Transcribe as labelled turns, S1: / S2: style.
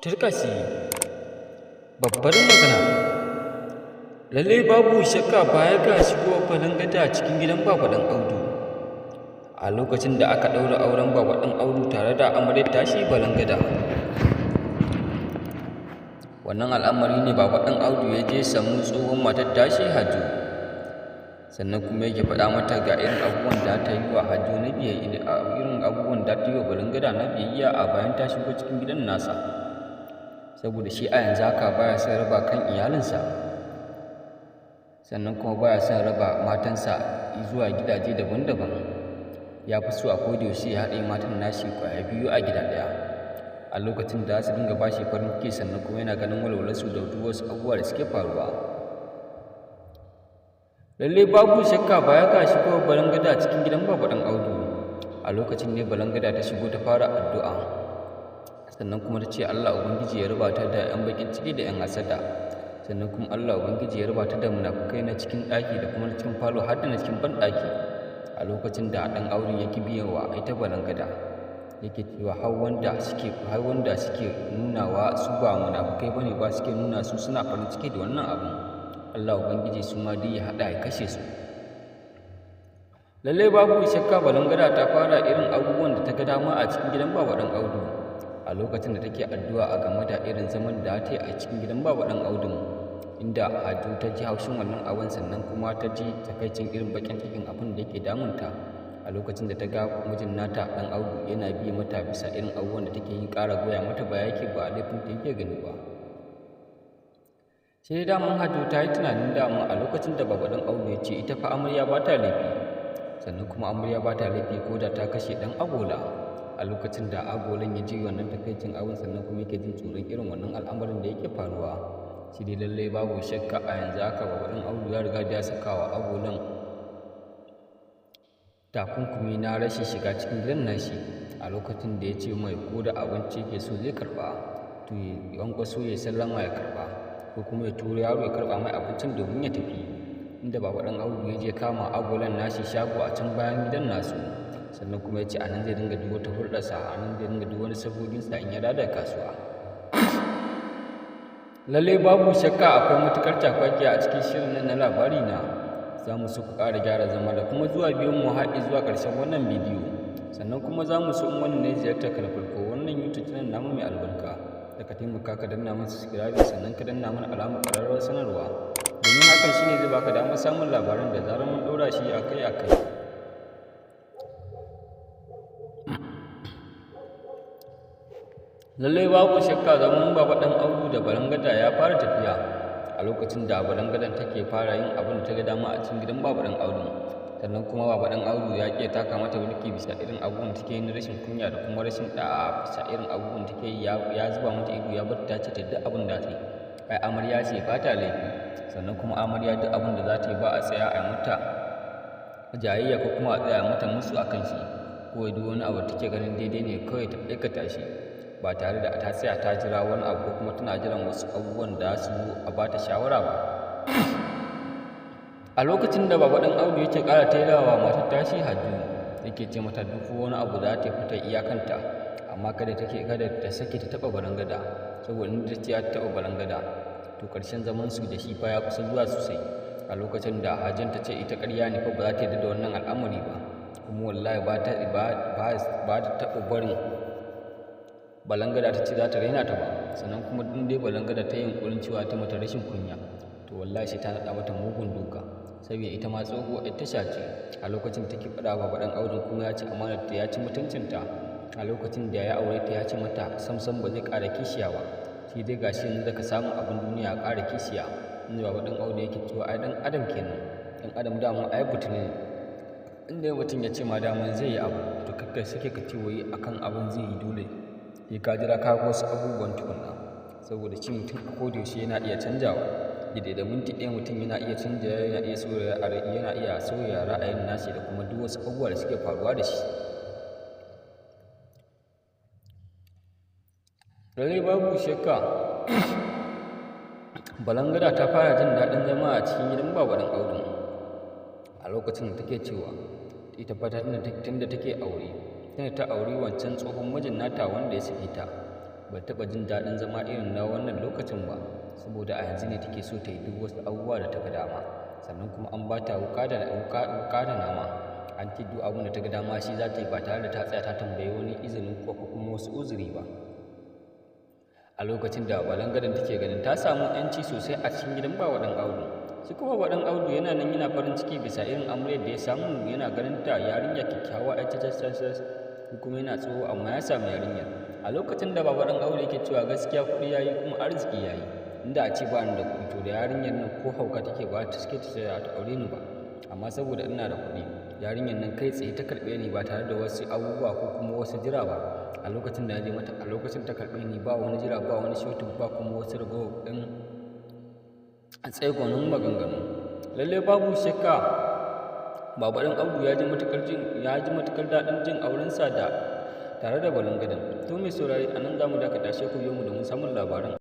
S1: Turkasi babbar magana. Lalle babu shakka baya ga shigo Balangada cikin gidan Baba Dan Audu. A lokacin da aka ɗaura auren Baba Dan Audu tare da amaryar tashi Balangada. Wannan al'amari ne Baba Dan Audu ya je samu tsohon matar tashi Hajjo. Sannan kuma yake faɗa mata ga irin abubuwan da ta yi wa Hajjo na biyayya, irin abubuwan da ta yi wa Balangada na biyayya a bayan ta shigo cikin gidan nasa. Saboda shi a yanzu haka baya son raba kan iyalinsa, sannan kuma baya son raba matansa zuwa gidaje daban-daban. Ya fi so a kodayaushe ya haɗe matan nashi ƙwaya biyu a gida ɗaya a lokacin da za su dinga bashi farin ciki, sannan kuma yana ganin walwalarsu da duk wasu abubuwa da suke faruwa. Lallai babu shakka baya ga shigo Balangada cikin gidan Baba Dan Audu. A lokacin ne Balangada ta shigo ta fara addu'a, sannan kuma ta ce Allah Ubangiji ya raba ta da 'yan bakin ciki da 'yan hasada, sannan kuma Allah Ubangiji ya raba ta da munafukai na cikin ɗaki da kuma na cikin falo har da na cikin banɗaki. A lokacin da ɗan aure yake biyawa ita Balangada yake cewa har wanda suke nunawa su ba munafukai bane ba, suke nuna su suna farin ciki da wannan abu, Allah Ubangiji su ma dai ya haɗa ya kashe su. Lallai babu shakka Balangada ta fara irin abubuwan da ta ga dama a cikin gidan Baba Dan Audu. A lokacin da take addu'a a game da irin zaman da ta yi a cikin gidan Baba Dan Audu, inda Hajjo ta ji haushin wannan abin, sannan kuma ta ji takaicin irin bakin cikin abin da yake damunta. A lokacin da ta ga mijin nata Dan Audu yana biye mata bisa irin abubuwan da take yi, ƙara goya mata baya yake, ba laifin ta yake gani ba. Sai dai daman Hajjo ta yi tunanin dama a lokacin da Baba Dan Audu ya ce ita fa amarya ba ta laifi, sannan kuma amarya ba ta laifi ko da ta kashe ɗan agola. A lokacin da agolan ya ji wannan takaicin abin, sannan kuma yake jin tsoron irin wannan al'amarin da yake faruwa. Shi dai lallai babu shakka a yanzu haka Baba Dan Audu ya riga da ya saka wa agolan takunkumi na rashin shiga cikin gidan nashi. A lokacin da ya ce mai ko da abinci yake so zai karɓa, to ya kwaso ya sallama ya karɓa, ko kuma ya tura yaro ya karɓa mai abincin domin ya tafi. Inda Baba Dan Audu ya je kama agolan nashi shago a can bayan gidan nasu, sannan kuma ya ce a nan zai dinga duk wata hulɗarsa, a nan zai dinga duk wani sabobinsa in ya dawo kasuwa. Lallai babu shakka akwai matuƙar cakwaki a cikin shirin nan na labari na. Za mu so ku ƙara gyara zama da kuma zuwa biyan mu haɗi zuwa ƙarshen wannan bidiyo. Sannan kuma za mu so in wannan ne ziyartar ka na farko wannan YouTube channel namu mai albarka, da ka taimaka ka danna mana subscribe, sannan ka danna mana alamar ƙararrawar sanarwa, domin hakan shine zai baka damar samun labaran da zarar mun ɗora shi akai-akai. Lallai babu shakka zaman Baba Dan Audu da Balangada ya fara tafiya a lokacin da Balangadan take fara yin abin da ta ga dama a cikin gidan Baba Dan Audu. Sannan kuma Baba Dan Audu ya ƙi taka mata mulki bisa irin abubuwan da take yi na rashin kunya da kuma rashin ɗa'a, bisa irin abubuwan da take yi ya zuba mata ido, ya bar ta ce ta duk abin da ta yi. Ai amarya ce ba ta laifi, sannan kuma amarya duk abin da za ta yi ba a tsaya a mata jayayya ko kuma a tsaya mata musu a kan shi, ko duk wani abu take ganin daidai ne kawai ta aikata shi, ba tare da ta tsaya ta jira wani abu ko kuma tana jiran wasu abubuwan da su a ba ta shawara ba. A lokacin da Baba Dan Audu yake ƙara tailawa matar tashi Hajjo, yake ce mata duk wani abu da ta fita iyakanta, amma kada ta sake ta taɓa Balangada, saboda in ta ce ta taɓa Balangada to ƙarshen zaman su da shi fa ya kusa zuwa sosai. A lokacin da Hajjon ta ce ita ƙarya ne fa ba za ta yarda da wannan al'amari ba, kuma wallahi ba ta taɓa barin Balangada ta ce za ta raina ta ba, sannan kuma in dai Balangada ta yi yunƙurin cewa ta mata rashin kunya, to wallahi sai ta naɗa mata mugun duka, saboda ita ma tsohuwar ƴar tasha ce. A lokacin take faɗa wa Baba Dan Audu kuma ya ci amanarta, ya ci mutuncinta. A lokacin da ya aure ta ya ce mata samsam ba zai ƙara kishiya ba, shi dai gashi yanzu da ka samu abin duniya a ƙara kishiya. Inda Baba Dan Audu yake cewa ai ɗan adam kenan, ɗan adam dama ai butune ne. Inda mutum ya ce ma daman zai yi abu, to kakkai sake ka ce wai akan abin zai yi dole sai ka jira ka ga wasu abubuwan tukunna, saboda shi mutum a kodayaushe yana iya canjawa. Daidai da minti ɗaya mutum yana iya canjawa, yana iya sauya ra'ayin nashi da kuma duk wasu abubuwa da suke faruwa da shi. Lallai babu shakka Balangada ta fara jin daɗin zama a cikin gidan Baba Dan Audu. A lokacin da take cewa ita fa tunda take aure, tunda ta auri wancan tsohon mijin nata wanda ya sake ta, ba taɓa jin daɗin zama irin na wannan lokacin ba, saboda a yanzu ne take so ta yi duk wasu abubuwa da ta ga dama. Sannan kuma an ba ta wuƙa da nama, an ce duk abin da ta ga dama shi za ta yi ba tare da ta tsaya ta tambayi wani izinin ko kuma wasu uzuri ba. A lokacin da balangadan take ganin ta samu 'yanci sosai a cikin gidan Baba Ɗan Audu, shi kuma Baba Ɗan Audu yana nan yana farin ciki bisa irin amaryar da ya samu, yana ganin ta yarinya kyakkyawa a cas kuma yana tsoho amma ya samu yarinyar. A lokacin da Baba Ɗan Audu yake cewa gaskiya kuɗi yayi kuma arziki yayi, inda a ce ba ni da kuɗi to da yarinyar nan ko hauka take ba ta suke ta aure ni ba, amma saboda ina da kuɗi yarinyar nan kai tsaye ta karɓe ni ba tare da wasu abubuwa ko kuma wasu jira ba. A lokacin da je mata, a lokacin ta karɓe ni ba wani jira, ba wani shotin, ba kuma wasu ragowar ɗin tsegonin maganganu. Lallai babu shakka Baba Ɗan Audu ya ji matuƙar daɗin jin aurensa da tare da balangadan. To mai saurari a nan za mu dakata, sai ku biyo mu domin samun labaran.